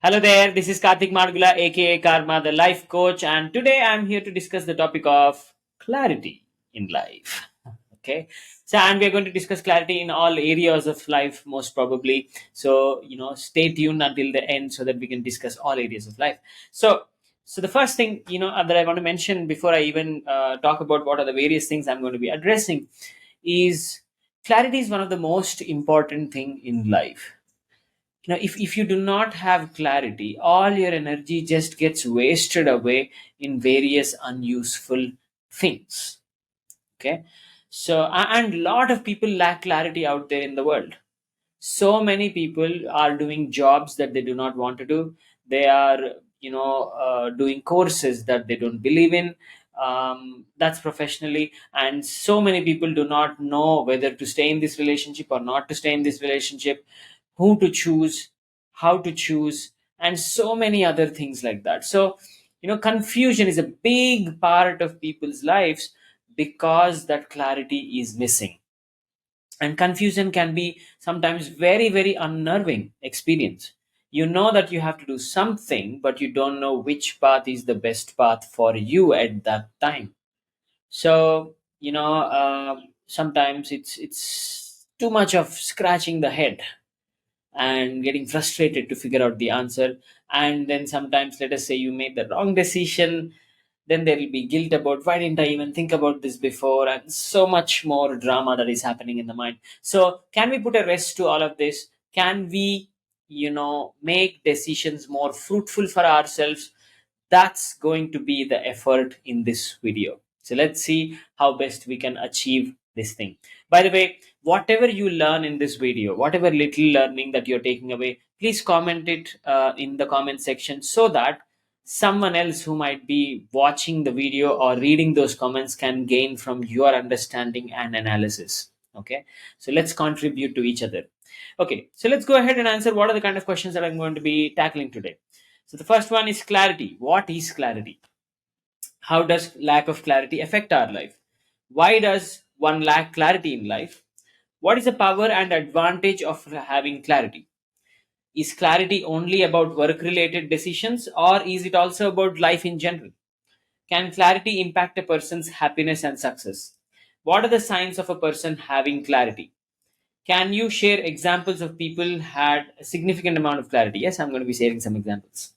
Hello there, this is Karthik Madugula, aka Karma, the life coach, and today I'm here to discuss the topic of clarity in life. Okay, and we're going to discuss clarity in all areas of life, most probably. So, stay tuned until the end so that we can discuss all areas of life. So the first thing, that I want to mention before I even talk about what are the various things I'm going to be addressing is clarity is one of the most important thing in life. If you do not have clarity, all your energy just gets wasted away in various unuseful things. Okay, and a lot of people lack clarity out there in the world. So many people are doing jobs that they do not want to do. They are doing courses that they don't believe in. That's professionally, and so many people do not know whether to stay in this relationship or not to stay in this relationship, who to choose, how to choose, and so many other things like that. So confusion is a big part of people's lives because that clarity is missing. And confusion can be sometimes very, very unnerving experience. You know that you have to do something, but you don't know which path is the best path for you at that time. So sometimes it's too much of scratching the head and getting frustrated to figure out the answer. And then sometimes, let us say you made the wrong decision, then there will be guilt about why didn't I even think about this before, and so much more drama that is happening in the mind. So can we put a rest to all of this? Can we make decisions more fruitful for ourselves? That's going to be the effort in this video. So let's see how best we can achieve this thing. By the way, whatever you learn in this video, whatever little learning that you're taking away, please comment it in the comment section so that someone else who might be watching the video or reading those comments can gain from your understanding and analysis. Okay, so let's contribute to each other. Okay, so let's go ahead and answer what are the kind of questions that I'm going to be tackling today. So the first one is clarity. What is clarity? How does lack of clarity affect our life? Why does one lack clarity in life? What is the power and advantage of having clarity? Is clarity only about work related decisions, or is it also about life in general? Can clarity impact a person's happiness and success? What are the signs of a person having clarity? Can you share examples of people had a significant amount of clarity? Yes, I'm going to be sharing some examples.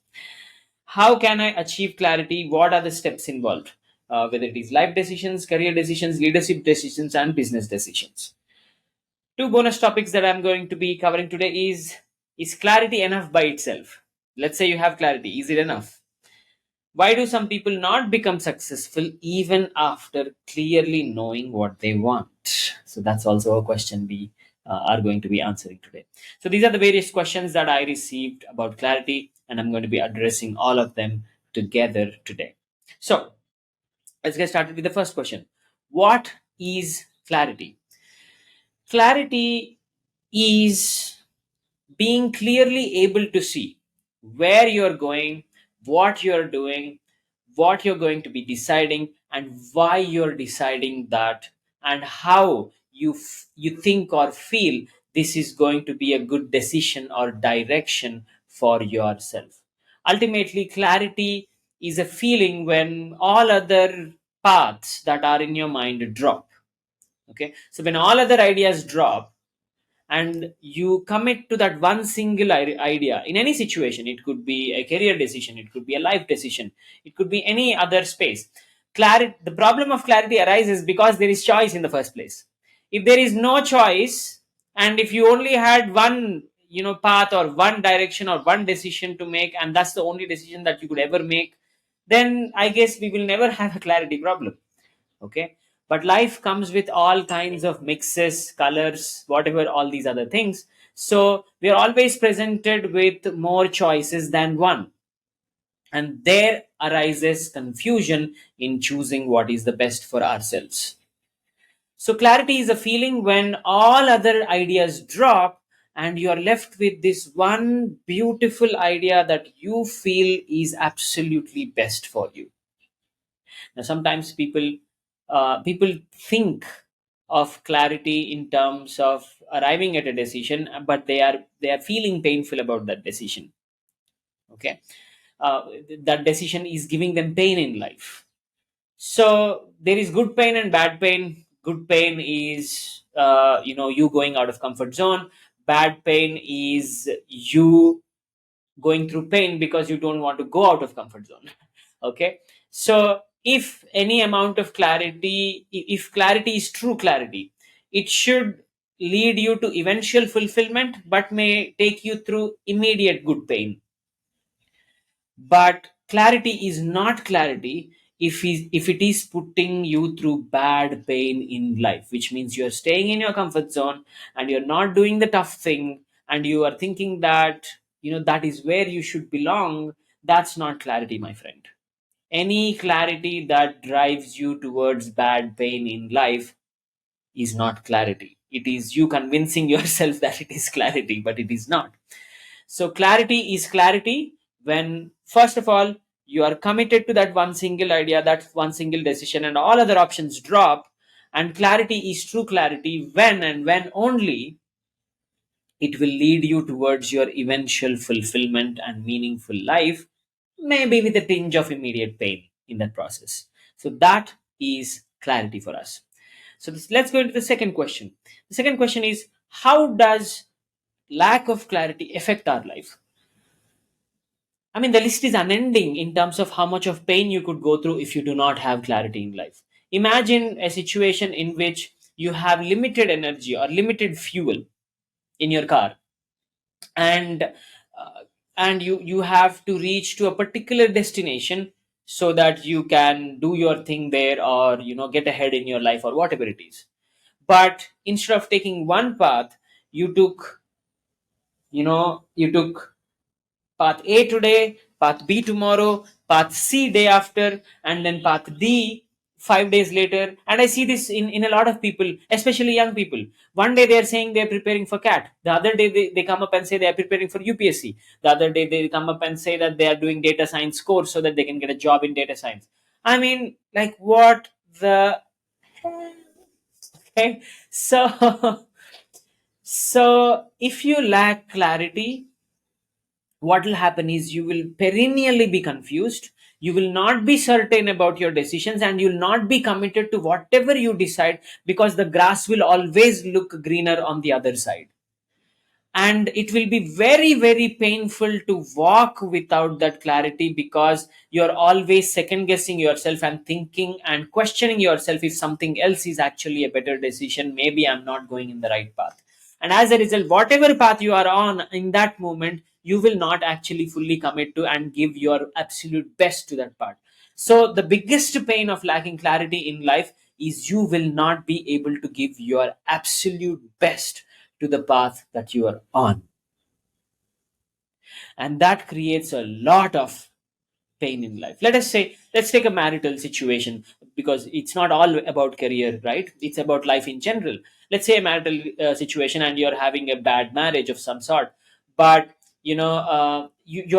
How can I achieve clarity? What are the steps involved? Whether it is life decisions, career decisions, leadership decisions, and business decisions. Two bonus topics that I'm going to be covering today is clarity enough by itself? Let's say you have clarity. Is it enough? Why do some people not become successful even after clearly knowing what they want? So that's also a question we are going to be answering today. So these are the various questions that I received about clarity, and I'm going to be addressing all of them together today. So let's get started with the first question. What is clarity? Clarity is being clearly able to see where you're going, what you're doing, what you're going to be deciding, and why you're deciding that, and how you think or feel this is going to be a good decision or direction for yourself. Ultimately, clarity is a feeling when all other paths that are in your mind drop. Okay, so when all other ideas drop and you commit to that one single idea in any situation, it could be a career decision, it could be a life decision, it could be any other space. Clarity, the problem of clarity arises because there is choice in the first place. If there is no choice, and if you only had one path or one direction or one decision to make, and that's the only decision that you could ever make, then I guess we will never have a clarity problem. Okay, but life comes with all kinds of mixes, colors, whatever, all these other things. So we are always presented with more choices than one, and there arises confusion in choosing what is the best for ourselves. So clarity is a feeling when all other ideas drop and you are left with this one beautiful idea that you feel is absolutely best for you. Now, sometimes people think of clarity in terms of arriving at a decision, but they are feeling painful about that decision. Okay. That decision is giving them pain in life. So there is good pain and bad pain. Good pain is you going out of comfort zone. Bad pain is you going through pain because you don't want to go out of comfort zone. Okay. So if any amount of clarity, if clarity is true clarity, it should lead you to eventual fulfillment but may take you through immediate good pain. But clarity is not clarity if it is putting you through bad pain in life, which means you're staying in your comfort zone and you're not doing the tough thing, and you are thinking that that is where you should belong. That's not clarity, my friend. Any clarity that drives you towards bad pain in life is not clarity. It is you convincing yourself that it is clarity, but it is not. So clarity is clarity when, first of all, you are committed to that one single idea, that one single decision, and all other options drop. And clarity is true clarity when and when only it will lead you towards your eventual fulfillment and meaningful life, maybe with a tinge of immediate pain in that process. So that is clarity for us. So let's go into the second question. The second question is, how does lack of clarity affect our life? I mean, the list is unending in terms of how much of pain you could go through if you do not have clarity in life. Imagine a situation in which you have limited energy or limited fuel in your car, and you have to reach to a particular destination so that you can do your thing there, or get ahead in your life or whatever it is. But instead of taking one path, you took you took path A today, path B tomorrow, path C day after, and then path D 5 days later. And I see this in a lot of people, especially young people. One day they are saying they are preparing for CAT. The other day they come up and say they are preparing for UPSC. The other day they come up and say that they are doing data science course so that they can get a job in data science. I mean, like, what the hell? Okay. So, so if you lack clarity, what will happen is you will perennially be confused. You will not be certain about your decisions, and you'll not be committed to whatever you decide, because the grass will always look greener on the other side. And it will be very, very painful to walk without that clarity, because you're always second guessing yourself and thinking and questioning yourself if something else is actually a better decision. Maybe I'm not going in the right path. And as a result, whatever path you are on in that moment, you will not actually fully commit to and give your absolute best to that part. So the biggest pain of lacking clarity in life is you will not be able to give your absolute best to the path that you are on. And that creates a lot of pain in life. Let us say, let's take a marital situation, because it's not all about career, right? It's about life in general. Let's say a marital situation, and you're having a bad marriage of some sort, but you're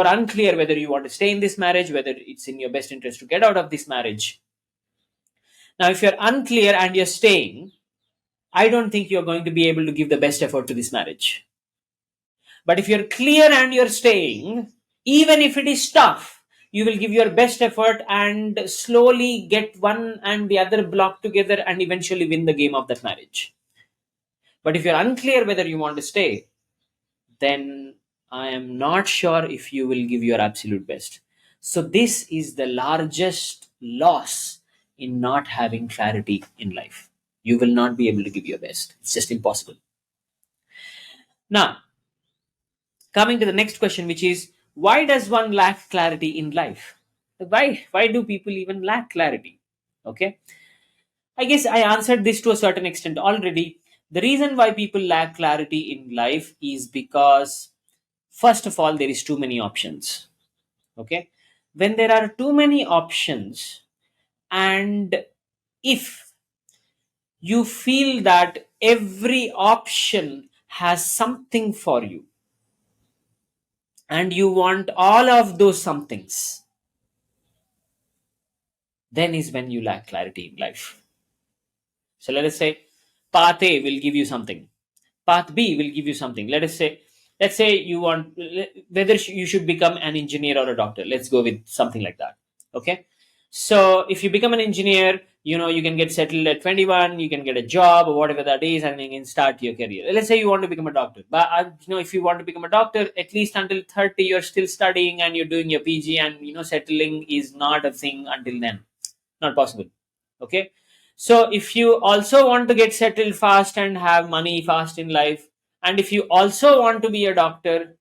unclear whether you want to stay in this marriage, whether it's in your best interest to get out of this marriage. Now, if you're unclear and you're staying, I don't think you're going to be able to give the best effort to this marriage. But if you're clear and you're staying, even if it is tough, you will give your best effort and slowly get one and the other block together and eventually win the game of that marriage. But if you're unclear whether you want to stay, then I am not sure if you will give your absolute best. So, this is the largest loss in not having clarity in life. You will not be able to give your best. It's just impossible. Now, coming to the next question, which is, why does one lack clarity in life? Why do people even lack clarity? Okay, I guess I answered this to a certain extent already. The reason why people lack clarity in life is because, first of all, there is too many options. Okay, when there are too many options, and if you feel that every option has something for you, and you want all of those somethings, then is when you lack clarity in life. So let us say path A will give you something, path B will give you something. Let us say Let's say you want, whether you should become an engineer or a doctor. Let's go with something like that. Okay. So if you become an engineer, you can get settled at 21, you can get a job or whatever that is, and you can start your career. Let's say you want to become a doctor, but if you want to become a doctor, at least until 30 you're still studying and you're doing your PG, and settling is not a thing until then. Not possible. Okay. So if you also want to get settled fast and have money fast in life, and if you also want to be a doctor,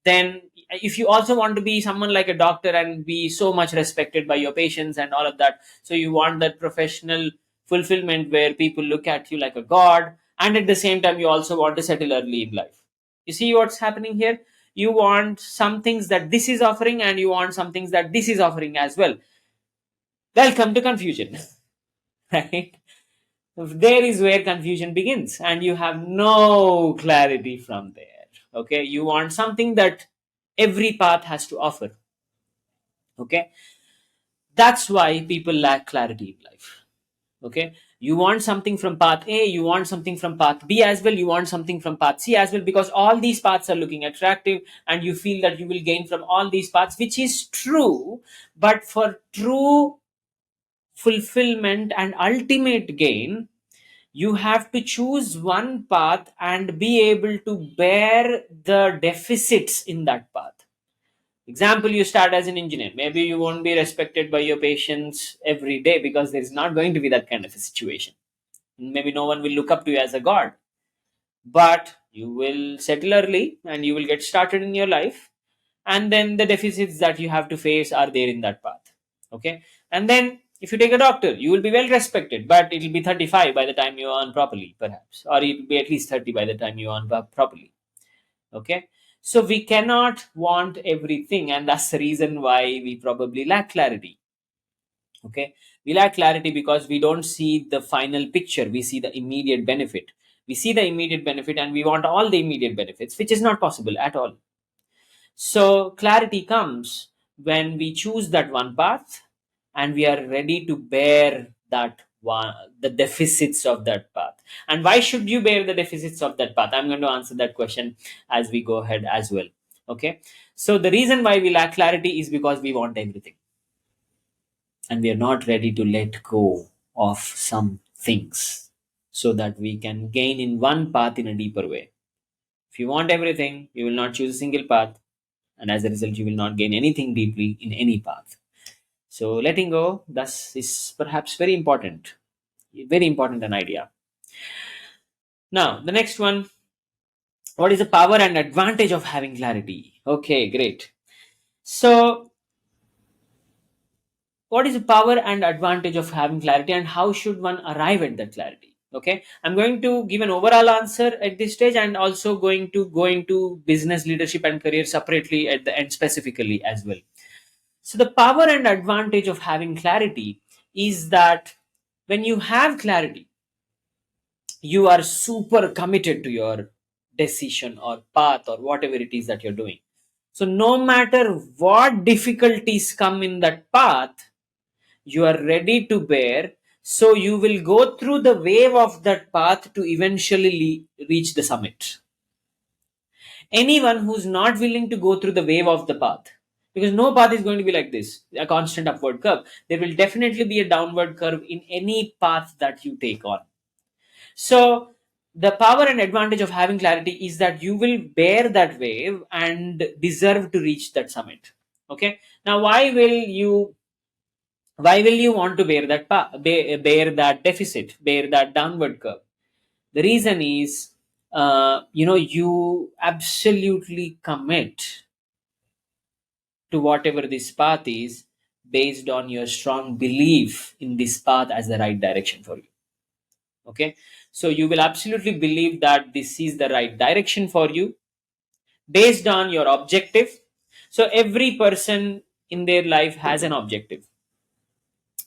then if you also want to be someone like a doctor and be so much respected by your patients and all of that, so you want that professional fulfillment where people look at you like a god, and at the same time you also want to settle early in life. You see what's happening here? You want some things that this is offering, and you want some things that this is offering as well. Welcome to confusion. Right? There is where confusion begins, and you have no clarity from there. Okay, you want something that every path has to offer. Okay, that's why people lack clarity in life. Okay, you want something from path A, you want something from path B as well, you want something from path C as well, because all these paths are looking attractive, and you feel that you will gain from all these paths, which is true. But for true fulfillment and ultimate gain, you have to choose one path and be able to bear the deficits in that path. Example, you start as an engineer. Maybe you won't be respected by your patients every day, because there is not going to be that kind of a situation. Maybe no one will look up to you as a god, but you will settle early and you will get started in your life, and then the deficits that you have to face are there in that path. Okay. And then if you take a doctor, you will be well respected, but it will be 35 by the time you earn properly, perhaps, or it will be at least 30 by the time you earn properly. Okay. So we cannot want everything, and that's the reason why we probably lack clarity. Okay. We lack clarity because we don't see the final picture. We see the immediate benefit. We see the immediate benefit and we want all the immediate benefits, which is not possible at all. So clarity comes when we choose that one path and we are ready to bear that one, the deficits of that path. And why should you bear the deficits of that path? I'm going to answer that question as we go ahead as well. Okay. So the reason why we lack clarity is because we want everything, and we are not ready to let go of some things so that we can gain in one path in a deeper way. If you want everything, you will not choose a single path, and as a result, you will not gain anything deeply in any path. So, letting go, thus, is perhaps very important an idea. Now, the next one, what is the power and advantage of having clarity? Okay, great. So, what is the power and advantage of having clarity, and how should one arrive at that clarity? Okay, I'm going to give an overall answer at this stage, and also going to go into business leadership and career separately at the end, specifically as well. So the power and advantage of having clarity is that when you have clarity, you are super committed to your decision or path or whatever it is that you're doing. So no matter what difficulties come in that path, you are ready to bear. So you will go through the wave of that path to eventually reach the summit. Anyone who's not willing to go through the wave of the path, because no path is going to be like this, a constant upward curve. There will definitely be a downward curve in any path that you take on. So the power and advantage of having clarity is that you will bear that wave and deserve to reach that summit. Okay. Now why will you want to bear that bear that deficit, bear that downward curve? The reason is, you absolutely commit to whatever this path is based on your strong belief in this path as the right direction for you. Okay. So you will absolutely believe that this is the right direction for you based on your objective. So every person in their life has an objective,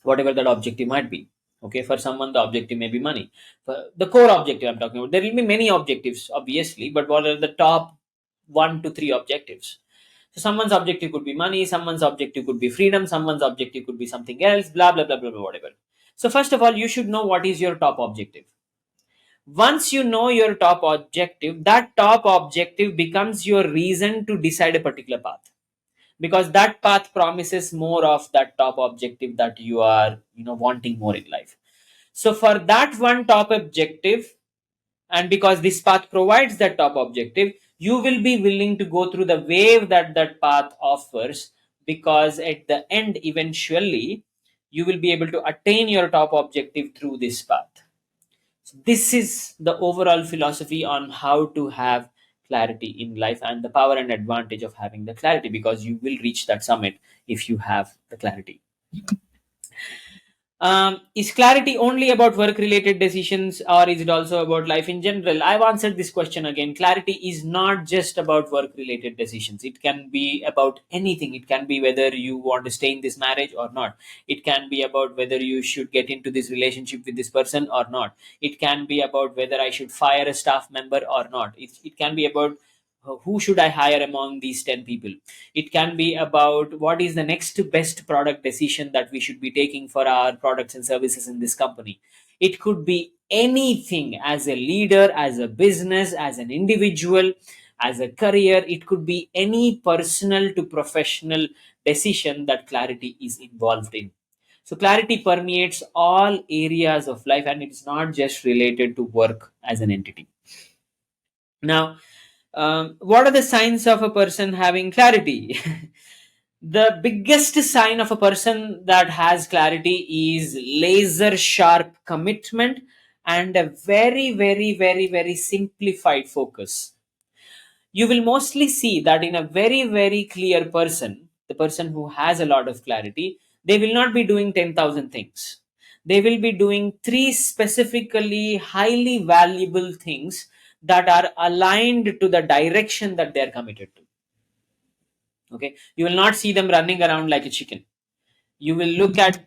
whatever that objective might be. Okay, for someone the objective may be money. For the core objective I'm talking about, there will be many objectives obviously, but what are the top 1 to 3 objectives? So someone's objective could be money, someone's objective could be freedom, someone's objective could be something else, blah blah blah blah, blah, whatever. So first of all, you should know what is your top objective. Once you know your top objective, that top objective becomes your reason to decide a particular path, because that path promises more of that top objective that you are wanting more in life. So for that one top objective, and because this path provides that top objective, you will be willing to go through the wave that that path offers, because at the end eventually you will be able to attain your top objective through this path. So this is the overall philosophy on how to have clarity in life, and the power and advantage of having the clarity, because you will reach that summit if you have the clarity. Is clarity only about work related decisions, or is it also about life in general? I've answered this question again. Clarity is not just about work related decisions. It can be about anything. It can be whether you want to stay in this marriage or not. It can be about whether you should get into this relationship with this person or not. It can be about whether I should fire a staff member or not. It can be about who should I hire among these 10 people. It can be about what is the next best product decision that we should be taking for our products and services in this company. It could be anything, as a leader, as a business, as an individual, as a career. It could be any personal to professional decision that clarity is involved in. So clarity permeates all areas of life, and it's not just related to work as an entity. Now, what are the signs of a person having clarity? The biggest sign of a person that has clarity is laser sharp commitment and a very, very, very, very simplified focus. You will mostly see that in a very, very clear person, the person who has a lot of clarity, they will not be doing 10,000 things. They will be doing three specifically highly valuable things that are aligned to the direction that they are committed to. Okay, you will not see them running around like a chicken. You look at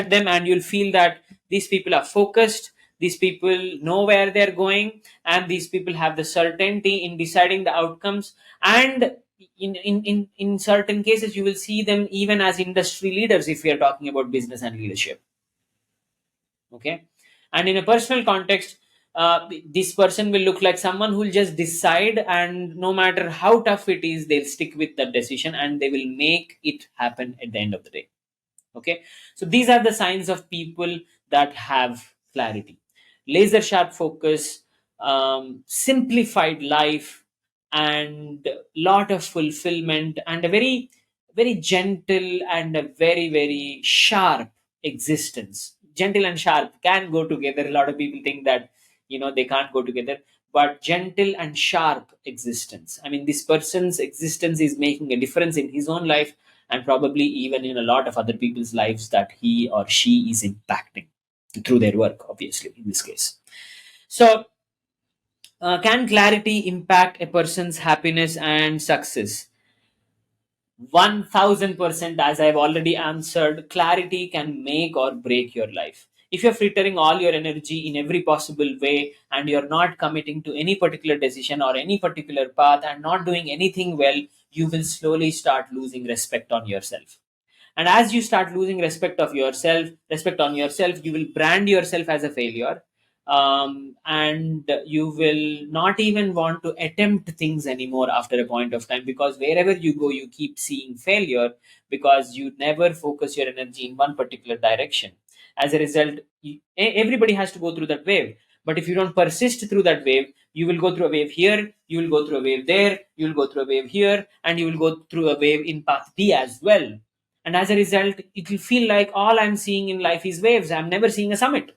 them and you'll feel that these people are focused, these people know where they're going, and these people have the certainty in deciding the outcomes. And in certain cases you will see them even as industry leaders if we are talking about business and leadership. Okay, and in a personal context, this person will look like someone who will just decide, and no matter how tough it is, they'll stick with that decision and they will make it happen at the end of the day. Okay, so these are the signs of people that have clarity: laser sharp focus, simplified life, and lot of fulfillment, and a very, very gentle and a very, very sharp existence. Gentle and sharp can go together. A lot of people think that they can't go together, but gentle and sharp existence, I mean, this person's existence is making a difference in his own life, and probably even in a lot of other people's lives that he or she is impacting through their work, obviously, in this case. So, can clarity impact a person's happiness and success? 1000%. As I've already answered, clarity can make or break your life. If you're frittering all your energy in every possible way and you're not committing to any particular decision or any particular path and not doing anything well, you will slowly start losing respect on yourself. And as you start losing respect on yourself, you will brand yourself as a failure. And you will not even want to attempt things anymore after a point of time, because wherever you go you keep seeing failure, because you never focus your energy in one particular direction. As a result, everybody has to go through that wave, but if you don't persist through that wave, you will go through a wave here, you will go through a wave there, you will go through a wave here, and you will go through a wave in path B as well. And as a result, it will feel like all I'm seeing in life is waves. I'm never seeing a summit.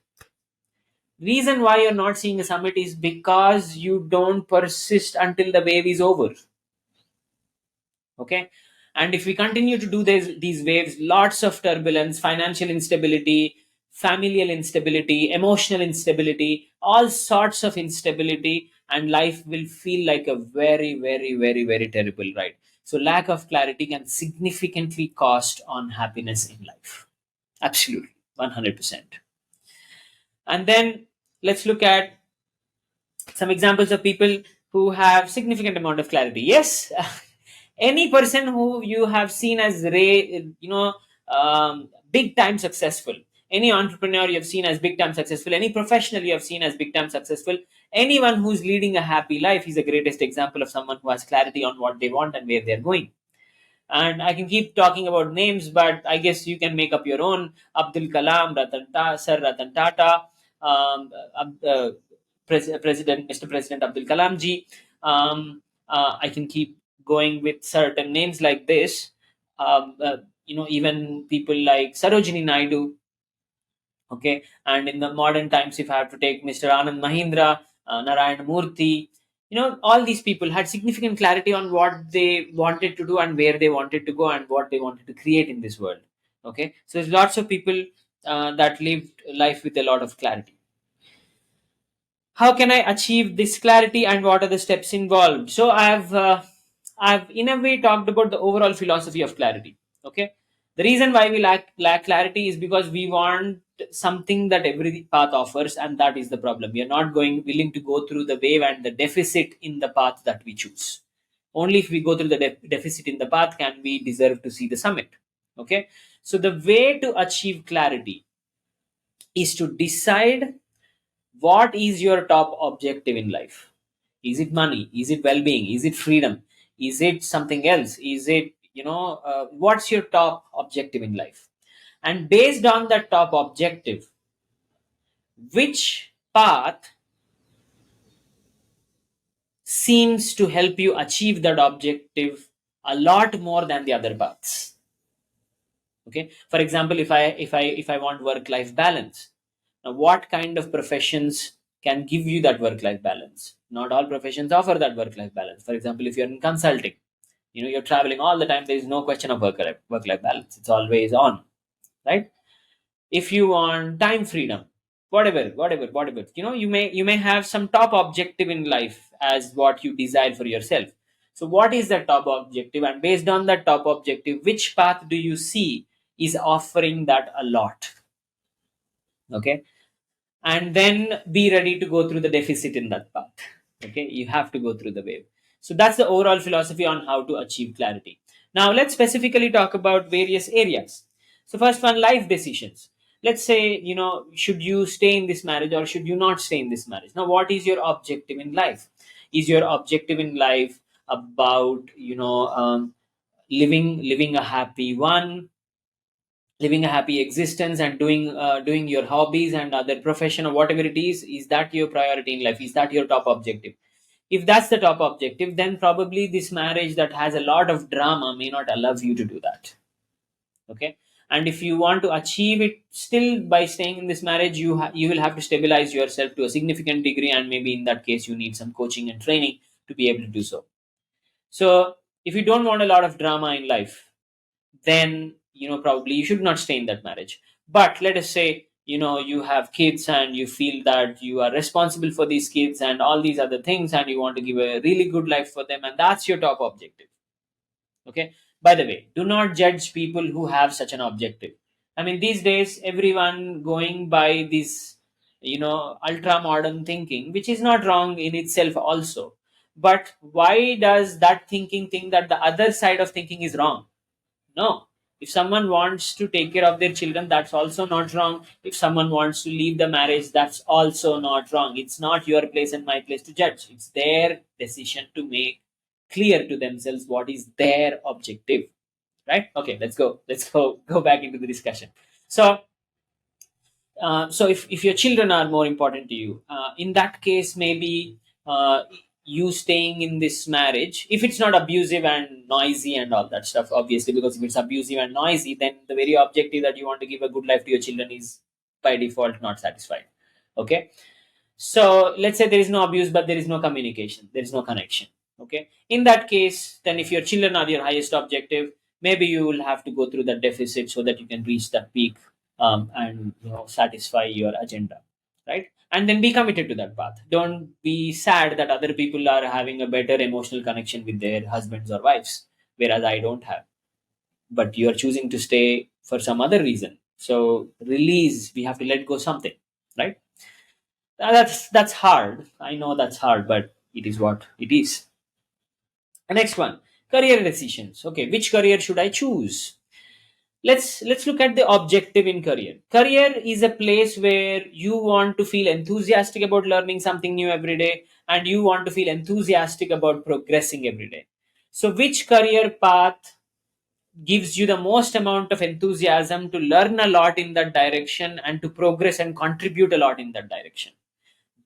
Reason why you're not seeing a summit is because you don't persist until the wave is over. Okay, and if we continue to do these waves, lots of turbulence, financial instability, familial instability, emotional instability, all sorts of instability, and life will feel like a very, very, very, very terrible ride. So lack of clarity can significantly cost on happiness in life. Absolutely, 100%. And then let's look at some examples of people who have significant amount of clarity. Yes, any person who you have seen as big time successful, any entrepreneur you have seen as big time successful, any professional you have seen as big time successful, anyone who's leading a happy life is the greatest example of someone who has clarity on what they want and where they're going. And I can keep talking about names, but I guess you can make up your own. Abdul Kalam, Sir Ratan Tata, President, Mr. President Abdul Kalam ji. I can keep going with certain names like this. Even people like Sarojini Naidu. Okay, and in the modern times, if I have to take Mr. Anand Mahindra, Narayan Murthy, all these people had significant clarity on what they wanted to do and where they wanted to go and what they wanted to create in this world. Okay, so there's lots of people that lived life with a lot of clarity. How can I achieve this clarity and what are the steps involved? So I've in a way talked about the overall philosophy of clarity. Okay, the reason why we lack clarity is because we want something that every path offers, and that is the problem. We are not going willing to go through the wave and the deficit in the path that we choose. Only if we go through the deficit in the path can we deserve to see the summit. Okay, so the way to achieve clarity is to decide what is your top objective in life. Is it money? Is it well-being? Is it freedom? Is it something else? Is it, what's your top objective in life? And based on that top objective, which path seems to help you achieve that objective a lot more than the other paths? Okay, for example, if I want work life balance, now what kind of professions can give you that work life balance? Not all professions offer that work life balance. For example, if you're in consulting, you're traveling all the time, there is no question of work life balance, it's always on, right? If you want time freedom, whatever, you may have some top objective in life as what you desire for yourself. So what is the top objective, and based on that top objective, which path do you see is offering that a lot? Okay, and then be ready to go through the deficit in that path. Okay, you have to go through the wave. So that's the overall philosophy on how to achieve clarity. Now let's specifically talk about various areas. So first one, life decisions. Let's say, should you stay in this marriage or should you not stay in this marriage? Now what is your objective in life? Is your objective in life about living a happy one, living a happy existence, and doing your hobbies and other profession or whatever it is that your priority in life? Is that your top objective? If that's the top objective, then probably this marriage that has a lot of drama may not allow you to do that. Okay, and if you want to achieve it still by staying in this marriage, you will have to stabilize yourself to a significant degree, and maybe in that case you need some coaching and training to be able to do so. So if you don't want a lot of drama in life, then probably you should not stay in that marriage. But let us say you have kids and you feel that you are responsible for these kids and all these other things, and you want to give a really good life for them, and that's your top objective. Okay, by the way, do not judge people who have such an objective. I mean, these days everyone going by this ultra modern thinking, which is not wrong in itself also. But why does that thinking think that the other side of thinking is wrong? No. If someone wants to take care of their children, that's also not wrong. If someone wants to leave the marriage, that's also not wrong. It's not your place and my place to judge. It's their decision to make clear to themselves what is their objective. Right? Okay, let's go. Let's go back into the discussion. So if your children are more important to you, in that case, maybe you staying in this marriage, if it's not abusive and noisy and all that stuff, obviously, because if it's abusive and noisy, then the very objective that you want to give a good life to your children is by default not satisfied. Okay, so let's say there is no abuse, but there is no communication, there is no connection. Okay, in that case, then if your children are your highest objective, maybe you will have to go through that deficit so that you can reach that peak, and satisfy your agenda, right? And then be committed to that path. Don't be sad that other people are having a better emotional connection with their husbands or wives, whereas I don't have. But you are choosing to stay for some other reason. So release. We have to let go something, right? That's hard. I know that's hard, but it is what it is. The next one, career decisions. Okay, which career should I choose? Let's look at the objective in career. Career is a place where you want to feel enthusiastic about learning something new every day, and you want to feel enthusiastic about progressing every day. So which career path gives you the most amount of enthusiasm to learn a lot in that direction and to progress and contribute a lot in that direction?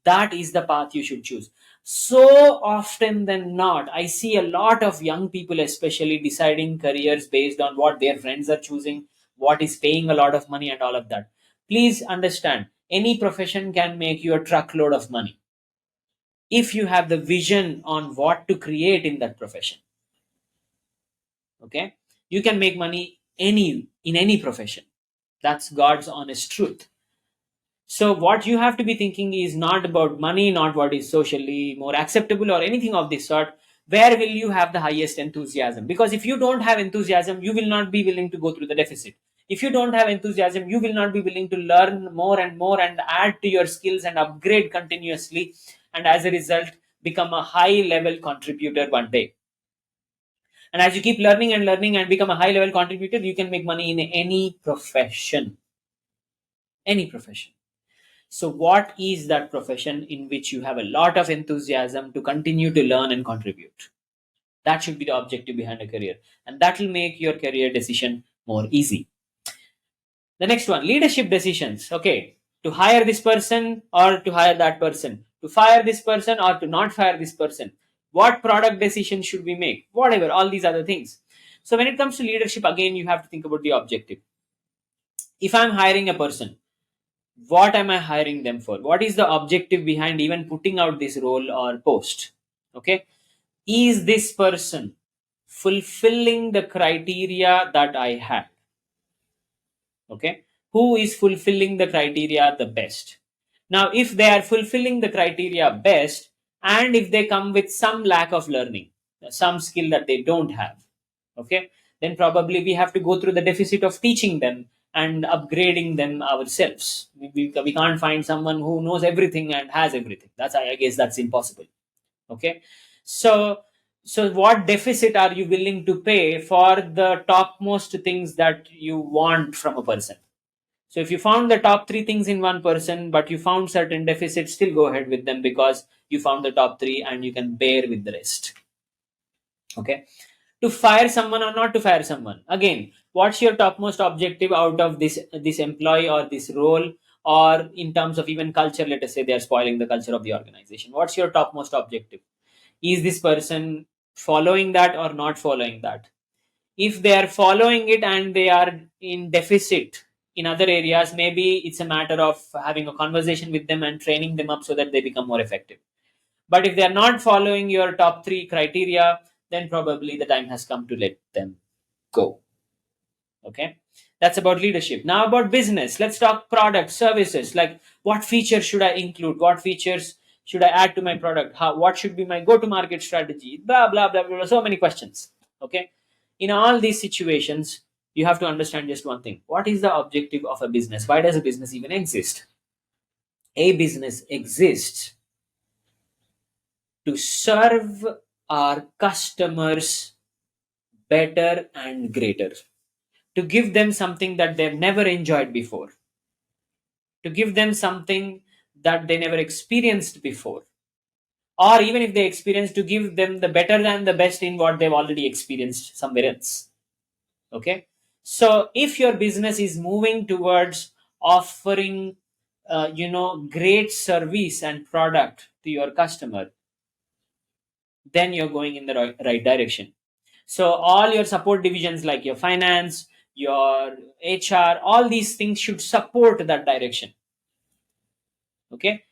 That is the path you should choose. So often than not, I see a lot of young people especially deciding careers based on what their friends are choosing, what is paying a lot of money, and all of that. Please understand, any profession can make you a truckload of money if you have the vision on what to create in that profession. Okay, you can make money in any profession. That's God's honest truth. So what you have to be thinking is not about money, not what is socially more acceptable or anything of this sort. Where will you have the highest enthusiasm? Because if you don't have enthusiasm, you will not be willing to go through the deficit. If you don't have enthusiasm, you will not be willing to learn more and more and add to your skills and upgrade continuously. And as a result, become a high level contributor one day. And as you keep learning and learning and become a high level contributor, you can make money in any profession. Any profession. So, what is that profession in which you have a lot of enthusiasm to continue to learn and contribute? That should be the objective behind a career, and that will make your career decision more easy. The next one, leadership decisions. Okay, to hire this person or to hire that person, to fire this person or to not fire this person. What product decision should we make? Whatever, all these other things. So, when it comes to leadership, again, you have to think about the objective. If I'm hiring a person, what am I hiring them for? What is the objective behind even putting out this role or post? Okay, is this person fulfilling the criteria that I had? Okay, who is fulfilling the criteria the best? Now, if they are fulfilling the criteria best, and if they come with some lack of learning, some skill that they don't have, okay, then probably we have to go through the deficit of teaching them and upgrading them ourselves. We can't find someone who knows everything and has everything. I guess that's impossible. Okay, so what deficit are you willing to pay for the topmost things that you want from a person? So if you found the top three things in one person, but you found certain deficits, still go ahead with them because you found the top three and you can bear with the rest. Okay. To fire someone or not to fire someone. Again, what's your topmost objective out of this employee or this role, or in terms of even culture, let us say they are spoiling the culture of the organization. What's your topmost objective? Is this person following that or not following that? If they are following it and they are in deficit in other areas, maybe it's a matter of having a conversation with them and training them up so that they become more effective. But if they are not following your top three criteria, then probably the time has come to let them go. Okay, that's about leadership. Now about business, let's talk products, services. Like, what features should I include? What features should I add to my product? What should be my go to market strategy? Blah blah blah blah, so many questions. Okay, in all these situations, you have to understand just one thing: what is the objective of a business? Why does a business even exist? A business exists to serve our customers better and greater, to give them something that they've never enjoyed before, to give them something that they never experienced before, or even if they experience, to give them the better than the best in what they've already experienced somewhere else. Okay, so if your business is moving towards offering great service and product to your customer, then you're going in the right direction. So all your support divisions like your finance, your HR, all these things should support that direction. Okay,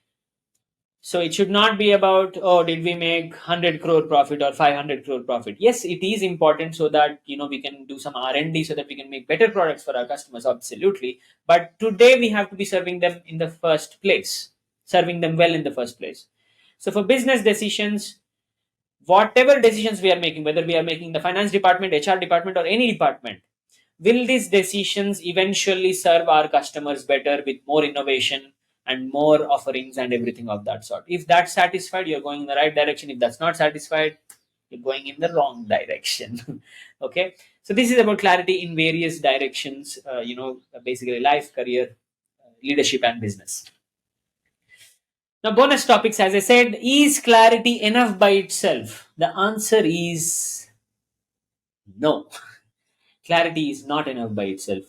so it should not be about, oh, did we make 100 crore profit or 500 crore profit? Yes, it is important so that we can do some R&D so that we can make better products for our customers, absolutely. But today we have to be serving them in the first place, serving them well in the first place. So for business decisions, whatever decisions we are making, whether we are making the finance department, HR department, or any department, will these decisions eventually serve our customers better with more innovation and more offerings and everything of that sort? If that's satisfied, you're going in the right direction. If that's not satisfied, you're going in the wrong direction. Okay, so this is about clarity in various directions, basically life, career, leadership, and business. Now, bonus topics, as I said, is clarity enough by itself? The answer is no. Clarity is not enough by itself.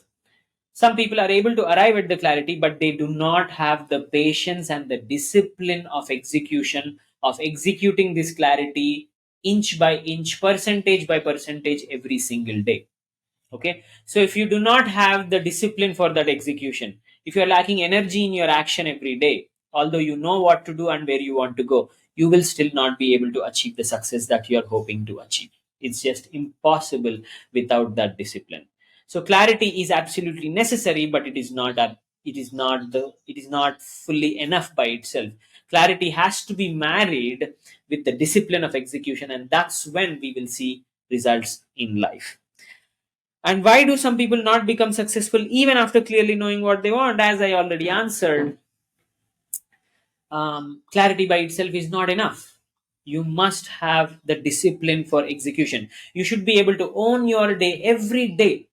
Some people are able to arrive at the clarity, but they do not have the patience and the discipline of execution, of executing this clarity inch by inch, percentage by percentage every single day. Okay, so if you do not have the discipline for that execution, if you are lacking energy in your action every day, although you know what to do and where you want to go, you will still not be able to achieve the success that you are hoping to achieve. It's just impossible without that discipline. So clarity is absolutely necessary, but it is not fully enough by itself. Clarity has to be married with the discipline of execution, and that's when we will see results in life. And why do some people not become successful even after clearly knowing what they want? As I already answered, clarity by itself is not enough. You must have the discipline for execution. You should be able to own your day every day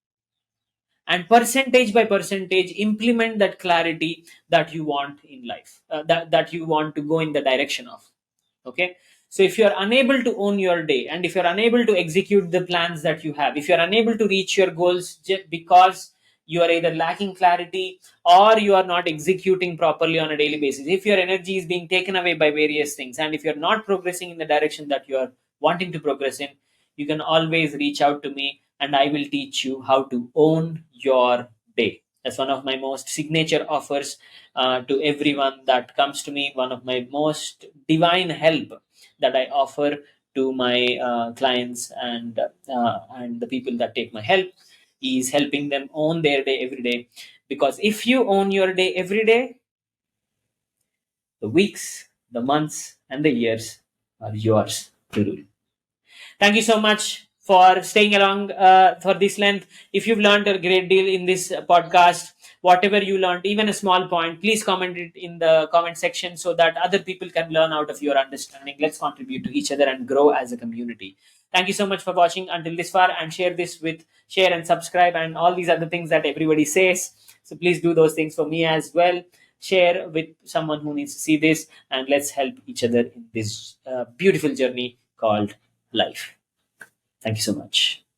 and percentage by percentage implement that clarity that you want in life, that you want to go in the direction of. Okay, so if you are unable to own your day, and if you're unable to execute the plans that you have, if you're unable to reach your goals because you are either lacking clarity or you are not executing properly on a daily basis, if your energy is being taken away by various things, and if you're not progressing in the direction that you are wanting to progress in, you can always reach out to me and I will teach you how to own your day. That's one of my most signature offers to everyone that comes to me. One of my most divine help that I offer to my clients and the people that take my help is helping them own their day every day. Because if you own your day every day, the weeks, the months, and the years are yours to rule. Thank you so much for staying along for this length. If you've learned a great deal in this podcast, whatever you learned, even a small point, please comment it in the comment section so that other people can learn out of your understanding. Let's contribute to each other and grow as a community. Thank you so much for watching until this far, and share and subscribe and all these other things that everybody says. So please do those things for me as well. Share with someone who needs to see this, and let's help each other in this beautiful journey called life. Thank you so much.